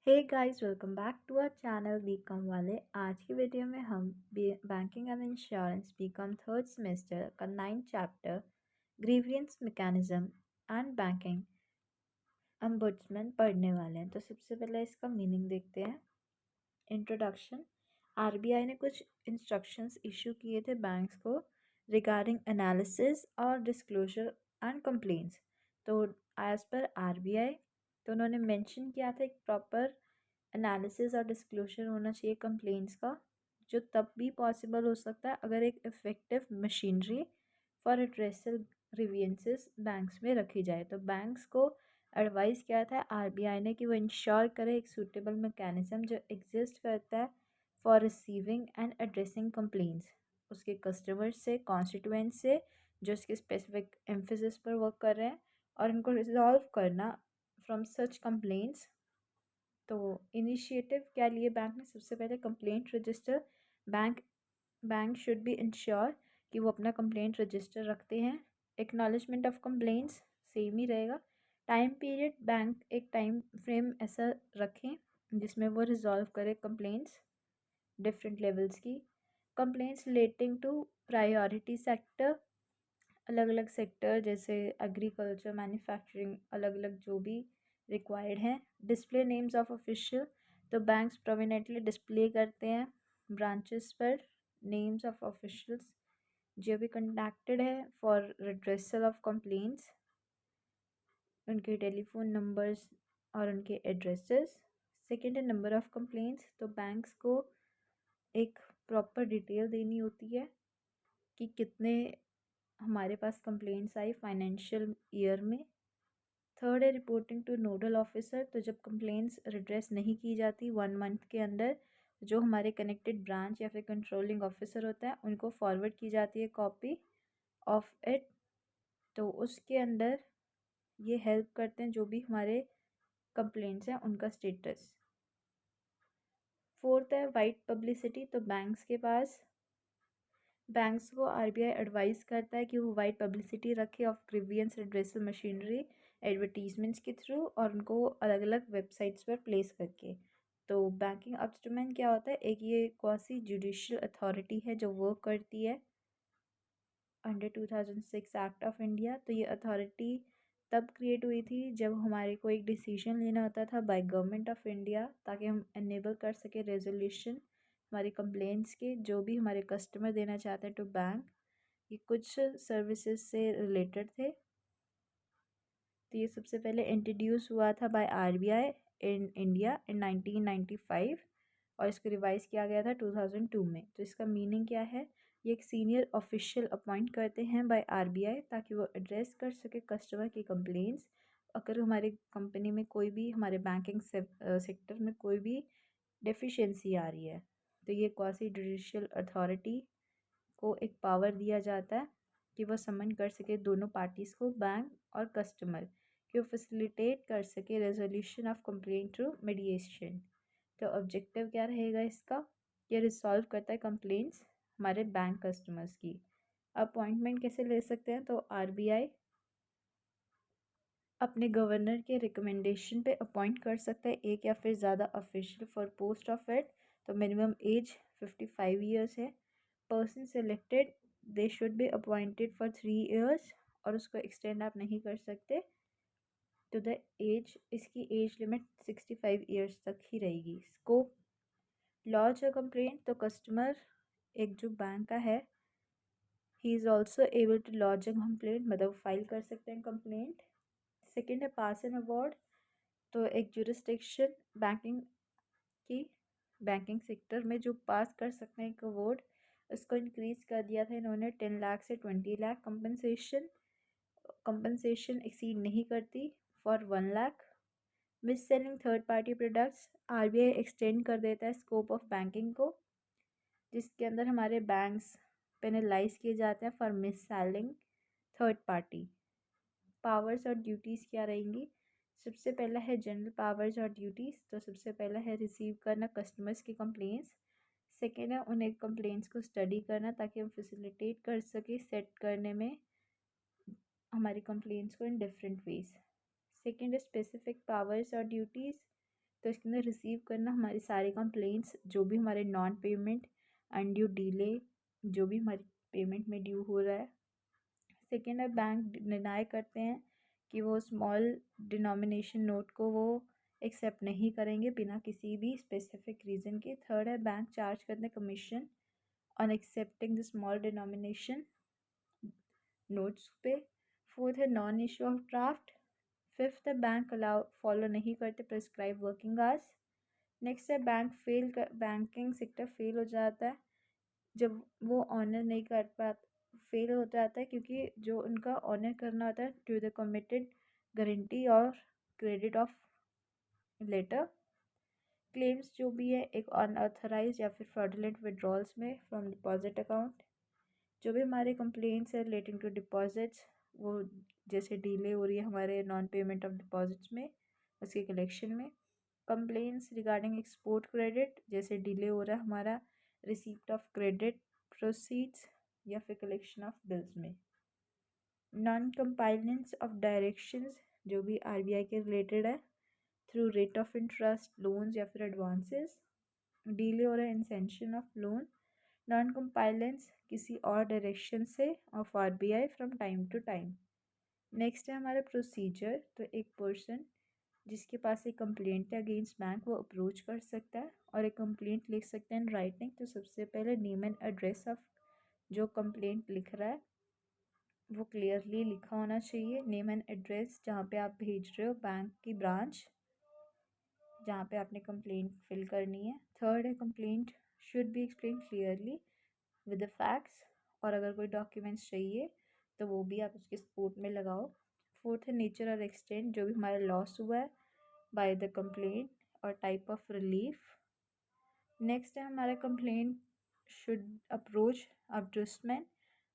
Hey guys, welcome back to our channel BCom वाले। आज की वीडियो में हम banking and insurance BCom third semester का 9th chapter grievance mechanism and banking ombudsman पढ़ने वाले हैं। तो सबसे पहले इसका मीनिंग देखते हैं। इंट्रोडक्शन। आरबीआई ने कुछ इंस्ट्रक्शंस इशू किए थे बैंक्स को रिगार्डिंग एनालिसिस और डिस्क्लोजर एंड कंप्लेंट्स। तो एज पर आरबीआई तो उन्होंने मेंशन किया था एक प्रॉपर एनालिसिस और डिस्क्लोजर होना चाहिए कंप्लेंट्स का, जो तब भी पॉसिबल हो सकता है अगर एक effective machinery for addressal grievances banks में रखी जाए। तो बैंक्स को एडवाइस किया था आरबीआई ने कि वो इंश्योर करे एक सूटेबल मैकेनिज्म जो एग्जिस्ट करता है for receiving end addressing complaints उसके कस्टमर्स से, कॉन्स्टिट्यूएंट्स से, जो इसके स्पेसिफिक एम्फेसिस पर वर्क कर रहे हैं, और इनको रिजॉल्व करना फ्रॉम सच कंप्लेंट्स। तो इनिशिएटिव क्या लिए बैंक ने? सबसे पहले complaint register. Bank bank should be insure कि वो अपना कंप्लेंट रजिस्टर रखते हैं। एक्नॉलेजमेंट ऑफ कंप्लेंट्स सेम ही रहेगा। टाइम पीरियड, बैंक एक टाइम फ्रेम ऐसा रखें जिसमें वो रिजॉल्व करे कंप्लेंट्स डिफरेंट लेवल्स की। Complaints relating to priority sector, अलग अलग सेक्टर जैसे एग्रीकल्चर, मैन्युफैक्चरिंग, अलग अलग जो भी रिक्वायर्ड हैं। डिस्प्ले नेम्स ऑफ ऑफिशियल, तो बैंक्स प्रोमिनेंटली डिस्प्ले करते हैं ब्रांचेस पर नेम्स ऑफ ऑफिशियल्स जो भी कंडक्टेड है फॉर रिड्रेसल ऑफ कंप्लेंट्स, उनके टेलीफोन नंबर्स और उनके एड्रेसेस। सेकेंड है नंबर ऑफ कंप्लेंट्स, तो बैंक्स को एक प्रॉपर डिटेल देनी होती है कि कितने हमारे पास कंप्लेंट्स आई फाइनेंशियल ईयर में। थर्ड है रिपोर्टिंग टू नोडल ऑफिसर, तो जब कंप्लेंट्स रिड्रेस नहीं की जाती 1 मंथ के अंदर, जो हमारे कनेक्टेड ब्रांच या फिर कंट्रोलिंग ऑफिसर होता है उनको फॉरवर्ड की जाती है कॉपी ऑफ इट। तो उसके अंदर ये हेल्प करते हैं जो भी हमारे कंप्लेंट्स हैं उनका स्टेटस। फोर्थ है वाइड पब्लिसिटी, तो बैंक्स को आरबीआई एडवाइस करता है कि वो वाइड पब्लिसिटी रखे of grievance redressal machinery advertisements के थ्रू और उनको अलग अलग वेबसाइट्स पर प्लेस करके। तो बैंकिंग ऑब्स्टमैन क्या होता है? एक ये क्वासी जुडिशियल अथॉरिटी है जो वर्क करती है अंडर 2006 एक्ट ऑफ इंडिया। तो ये अथॉरिटी तब क्रिएट हुई थी जब हमारे को एक डिसीजन लेना होता था बाय गवर्नमेंट ऑफ इंडिया, ताकि हम एनेबल कर सके रेजोल्यूशन हमारी कंप्लेंट्स के जो भी हमारे कस्टमर देना चाहते हैं टू बैंक। ये कुछ सर्विसेज से रिलेटेड थे। तो ये सबसे पहले इंट्रोड्यूस हुआ था by RBI in India in 1995 और इसको रिवाइज किया गया था 2002 में। तो इसका मीनिंग क्या है? ये एक सीनियर ऑफिशियल अपॉइंट करते हैं बाय आरबीआई ताकि वो एड्रेस कर सके कस्टमर की कंप्लेंट्स। अगर हमारी कंपनी में कोई भी, हमारे बैंकिंग सेक्टर में कोई भी डेफिशिएंसी आ रही है, तो ये क्वासी जुडिशियल अथॉरिटी को एक पावर दिया जाता है कि वह समन कर सके दोनों पार्टीज़ को, बैंक और कस्टमर, कि वो फैसिलिटेट कर सके resolution of complaint through mediation. तो ऑब्जेक्टिव क्या रहेगा इसका? ये रिसॉल्व करता है कंप्लेंट्स हमारे बैंक कस्टमर्स की। अपॉइंटमेंट कैसे ले सकते हैं? तो आरबीआई अपने गवर्नर के रिकमेंडेशन पे अपॉइंट कर सकता है एक या फिर ज़्यादा official for post of it. तो मिनिमम एज 55 ईयर्स है। Person selected they should be appointed for 3 years और उसको एक्सटेंड आप नहीं कर सकते टू द एज। इसकी एज लिमिट 65 ईयर्स तक ही रहेगी। स्कोप, लॉन्च अ कंप्लेंट, तो कस्टमर एक जो बैंक का है he is also able to launch a complaint, मतलब फाइल कर सकते हैं कंप्लेंट। सेकेंड है पास एन अवार्ड, तो एक जुरिस्डिक्शन की बैंकिंग सेक्टर में जो पास कर सकते हैं एक अवार्ड, उसको इंक्रीज़ कर दिया था इन्होंने 10 लाख से 20 लाख। कंपनसेशन एक्सीड नहीं करती for 1 lakh. Miss selling third party products, RBI extend कर देता है स्कोप ऑफ बैंकिंग को, जिसके अंदर हमारे बैंक्स पेनलाइज किए जाते हैं for miss selling third party. Powers और ड्यूटीज़ क्या रहेंगी? सबसे पहला है जनरल पावर्स और ड्यूटीज़, तो सबसे पहला है रिसीव करना कस्टमर्स की कंप्लेंट्स। सेकेंड है उन्हें कंप्लेंट्स को स्टडी करना ताकि हम फैसिलिटेट कर सके सेट करने में हमारी कंप्लेंट्स को इन डिफरेंट वेज। सेकेंड है स्पेसिफिक पावर्स और ड्यूटीज़, तो इसके अंदर रिसीव करना हमारी सारी कंप्लेंट्स, जो भी हमारे नॉन पेमेंट, अनड्यू डिले, जो भी हमारी पेमेंट में ड्यू हो रहा है। सेकेंड है बैंक डिनाई करते हैं कि वो स्मॉल डिनोमिनेशन नोट को वो एक्सेप्ट नहीं करेंगे बिना किसी भी स्पेसिफिक रीज़न के। थर्ड है बैंक चार्ज करते हैं commission on accepting the small denomination notes पे। फोर्थ है non issue of draft. Fifth है बैंक अलाउ फॉलो नहीं करते प्रिस्क्राइब वर्किंग आवर्स। नेक्स्ट है बैंकिंग सेक्टर फेल हो जाता है जब वो ऑनर नहीं कर पाता, फेल हो जाता है क्योंकि जो उनका ऑनर करना होता है टू द कमिटेड गारंटी और क्रेडिट ऑफ लेटर। क्लेम्स जो भी है एक अनऑथराइज या फिर फ्रॉडुलेंट विड्रॉल्स में फ्रॉम डिपॉजिट अकाउंट। जो भी हमारे कंप्लेंट्स है रिलेटिंग टू डिपॉजिट्स, वो जैसे डिले हो रही है हमारे नॉन पेमेंट ऑफ डिपॉजिट्स में, उसके कलेक्शन में। कंप्लेंट्स रिगार्डिंग एक्सपोर्ट क्रेडिट, जैसे डिले हो रहा है हमारा रिसीप्ट ऑफ क्रेडिट प्रोसीड्स या फिर कलेक्शन ऑफ बिल्स में। नॉन कंपाइलेंस ऑफ डायरेक्शंस, जो भी आरबीआई के रिलेटेड है, through rate of interest, loans या फिर एडवांसेस। डिले हो रहा है in sanction of loan. Non compliance किसी और डायरेक्शन से of RBI from time to time. Next है हमारा प्रोसीजर। तो एक पर्सन जिसके पास एक कंप्लेंट है अगेंस्ट बैंक, वो अप्रोच कर सकता है और एक कंप्लेंट लिख सकते हैं इन राइटिंग। तो सबसे पहले नेम एंड एड्रेस ऑफ जो कंप्लेंट लिख रहा है वो क्लियरली लिखा होना चाहिए। नेम एंड एड्रेस जहाँ पे आप भेज रहे हो, बैंक की ब्रांच जहाँ पे आपने कंप्लेंट फिल करनी है। थर्ड है complaint should be explain clearly with the facts, और अगर कोई डॉक्यूमेंट्स चाहिए तो वो भी आप उसके सपोर्ट में लगाओ। फोर्थ है नेचर और एक्सटेंट, जो भी हमारा लॉस हुआ है बाय द कंप्लेंट और टाइप ऑफ रिलीफ। नेक्स्ट है हमारा complaint should approach ombudsman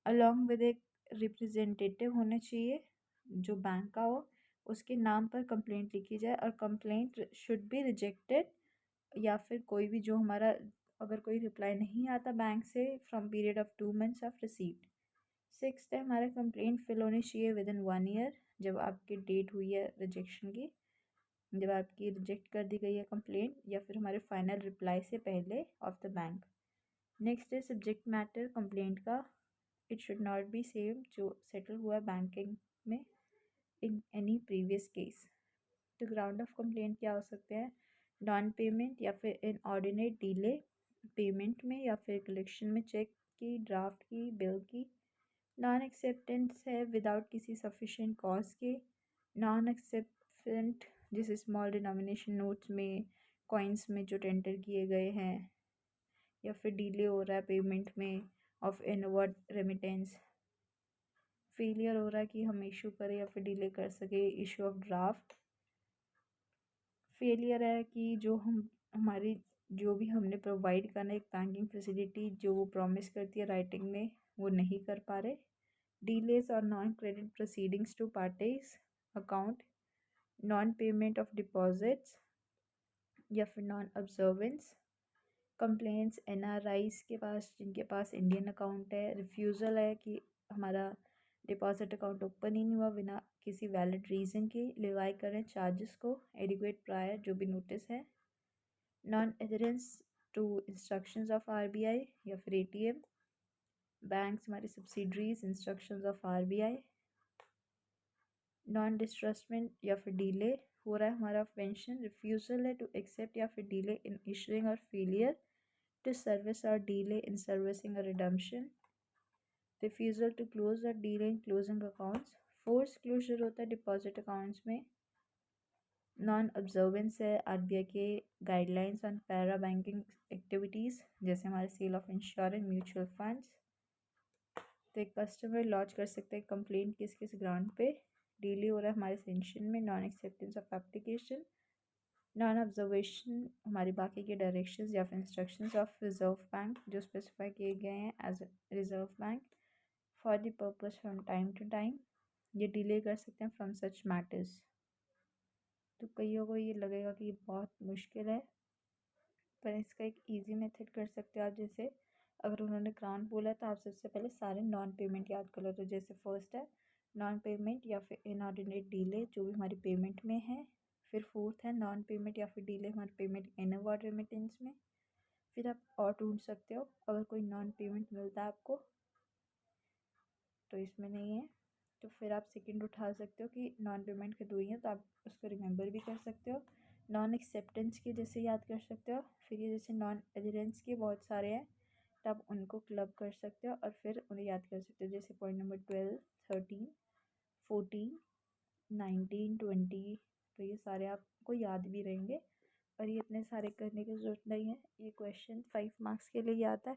along with एक रिप्रेजेंटेटिव होना चाहिए जो बैंक का हो, उसके नाम पर कंप्लेंट लिखी जाए और कंप्लेंट शुड बी रिजेक्टेड, या फिर कोई भी जो हमारा अगर कोई रिप्लाई नहीं आता बैंक से from period of 2 months of received. Sixth है हमारा कंप्लेंट फिल होनी चाहिए विद इन 1 ईयर, जब आपकी डेट हुई है रिजेक्शन की, जब आपकी रिजेक्ट कर दी गई है कंप्लेंट या फिर हमारे फाइनल रिप्लाई से पहले ऑफ द बैंक। नेक्स्ट है सब्जेक्ट मैटर कंप्लेंट का, it should not be same जो सेटल हुआ बैंकिंग में इन एनी प्रीवियस केस। तो ग्राउंड ऑफ कंप्लेंट क्या हो सकते हैं? नॉन पेमेंट या फिर इनऑर्डिनेट डिले पेमेंट में या फिर कलेक्शन में, चेक की, ड्राफ्ट की, बिल की। नॉन एक्सेप्टेंस है विदाउट किसी सफिशिएंट कॉज के। नॉन एक्सेप्टेंट जैसे स्मॉल डिनोमिनेशन नोट्स में, कॉइन्स में जो टेंडर किए गए हैं, या फिर डिले हो रहा है पेमेंट में ऑफ इनवर्ड रेमिटेंस। फेलियर हो रहा है कि हम इशू करें या फिर डिले कर सके इशू ऑफ ड्राफ्ट। फेलियर है कि जो हमारी जो भी हमने प्रोवाइड करना एक बैंकिंग फैसिलिटी जो वो प्रॉमिस करती है राइटिंग में, वो नहीं कर पा रहे। डिलेस और non credit proceedings to parties account, non payment of deposits या फिर नॉन ऑब्जर्वेंस। कंप्लेंट्स एनआरआईज के पास जिनके पास इंडियन अकाउंट है, रिफ्यूज़ल है कि हमारा डिपॉजिट अकाउंट ओपन ही नहीं हुआ बिना किसी वैलिड रीज़न के, लिवाई करें चार्जेस को एडिक्वेट प्रायर जो भी नोटिस है। Non adherence to instructions of RBI या फिर एटीएम, बैंक्स हमारी subsidiaries instructions of RBI. Non disbursement या फिर डिले हो रहा है हमारा पेंशन, रिफ्यूज़ल है टू एक्सेप्ट या फिर डिले इन इशूइंग और फेलियर टू सर्विस और डिले इन सर्विसिंग और रिडम्पशन। रिफ्यूज़ल टू क्लोज और delay in closing accounts. Force closure होता है डिपॉजिट अकाउंट्स में। नॉन ऑब्जर्वेंस है आरबीआई के guidelines on para banking activities, जैसे हमारे sale of insurance, mutual funds. तो एक कस्टमर लॉन्च कर सकते हैं कंप्लेंट किस किस ग्राउंड पे? डिले हो रहा है हमारे सेंशन में, non acceptance of application, non observation हमारी बाकी के डायरेक्शंस या फिर इंस्ट्रक्शंस ऑफ रिजर्व बैंक जो स्पेसिफाई किए गए हैं as Reserve Bank for the purpose from time to time, ये डिले कर सकते हैं फ्रॉम सच मैटर्स। तो कईयों को ये लगेगा कि ये बहुत मुश्किल है, पर इसका एक इजी मेथड कर सकते हो आप। जैसे अगर उन्होंने ग्रांट बोला तो आप सबसे पहले सारे नॉन पेमेंट याद कर लो। तो जैसे फर्स्ट है नॉन पेमेंट या फिर इनऑर्डिनेट डिले जो भी हमारी पेमेंट में है, फिर फोर्थ है नॉन पेमेंट या फिर डिले हमारे पेमेंट इन अवार्ड रेमिटेंस में। फिर आप और ढूंढ सकते हो अगर कोई नॉन पेमेंट मिलता है आपको तो इसमें नहीं है, तो फिर आप सेकंड उठा सकते हो कि नॉन पेमेंट के दो ही हैं तो आप उसको रिमेंबर भी कर सकते हो। नॉन एक्सेप्टेंस के जैसे याद कर सकते हो। फिर ये जैसे नॉन एडरेंस के बहुत सारे हैं तो आप उनको क्लब कर सकते हो और फिर उन्हें याद कर सकते हो, जैसे पॉइंट नंबर 12, 13, 14, 19, 20। तो ये सारे आपको याद भी रहेंगे और ये इतने सारे करने की ज़रूरत नहीं है। ये क्वेश्चन 5 मार्क्स के लिए आता है,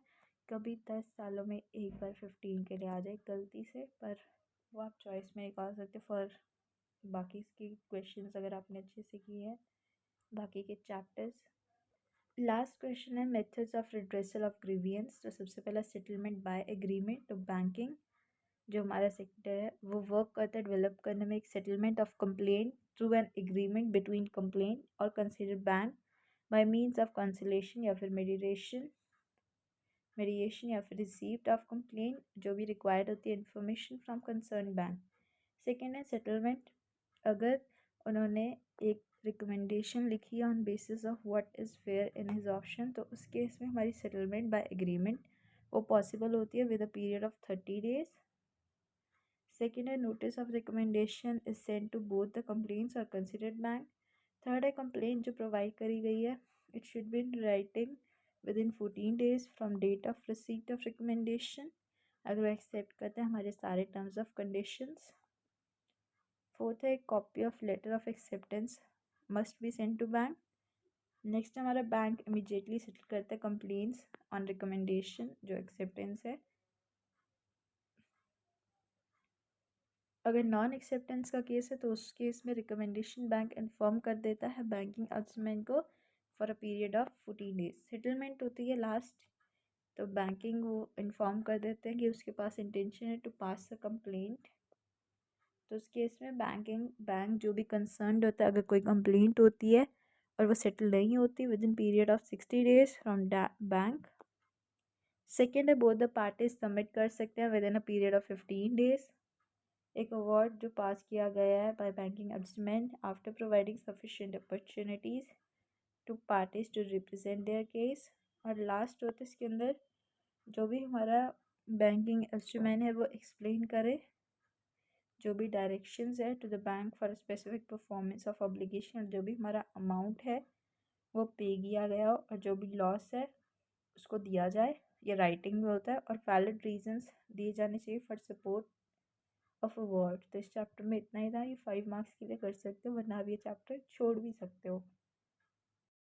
कभी 10 सालों में एक बार 15 के लिए आ जाए गलती से, पर वो आप चॉइस में निकाल सकते फॉर बाकी की क्वेश्चंस अगर आपने अच्छे से किए हैं बाकी के चैप्टर्स। लास्ट क्वेश्चन है methods of redressal of grievance. तो सबसे पहला सेटलमेंट बाय एग्रीमेंट। तो बैंकिंग जो हमारा सेक्टर है वो वर्क करता है डेवलप करने में एक settlement of complaint through an agreement between complaint और consider bank by means of conciliation या फिर मेडिएशन या फिर रिसीप्ट ऑफ कंप्लेंट जो भी रिक्वायर्ड होती है information from concern bank. Second है सेटलमेंट, अगर उन्होंने एक रिकमेंडेशन लिखी on basis of what is fair in his option तो उस केस में हमारी सेटलमेंट बाय एग्रीमेंट वो पॉसिबल होती है with a period of 30 days। Second है notice of recommendation is send to both the complaints और कंसिडर्ड बैंक। थर्ड है कंप्लेंट जो प्रोवाइड करी गई है it should be in writing with in 14 days from date of receipt of recommendation अगर वो accept करते हैं हमारे सारे टर्म्स ऑफ कंडीशंस। फोर्थ है copy of letter of acceptance must be send to bank. Next हमारा बैंक इमीडिएटली सेटल करता है कंप्लेंट्स ऑन रिकमेंडेशन जो एक्सेप्टेंस है। अगर नॉन एक्सेप्टेंस का केस है तो उस केस में रिकमेंडेशन बैंक इन्फॉर्म कर देता है बैंकिंग ऑम्बुड्समैन को for a period of 14 days। Settlement होती है लास्ट, तो बैंकिंग वो इन्फॉर्म कर देते हैं कि उसके पास इंटेंशन है टू पास अ कंप्लेंट। तो उस केस में बैंक जो भी कंसर्न्ड होता है अगर कोई कंप्लेंट होती है और वो सेटल नहीं होती within period of 60 days from bank. Second है बोथ द पार्टीज सबमिट कर सकते हैं within a period of 15 days एक अवार्ड जो पास किया गया है by banking ombudsman after providing sufficient opportunities to parties to represent their case. और लास्ट होता है इसके अंदर जो भी हमारा बैंकिंग ऑम्बुड्समैन है वो एक्सप्लेन करे जो भी डायरेक्शंस है to the bank for specific performance of obligation, जो भी हमारा अमाउंट है वो पे किया गया हो और जो भी लॉस है उसको दिया जाए। ये राइटिंग में होता है और वैलिड रीजंस दिए जाने चाहिए for support of a word. तो इस चैप्टर में इतना ही था, ये 5 मार्क्स के लिए कर सकते हो वरना आप ये चैप्टर छोड़ भी सकते हो।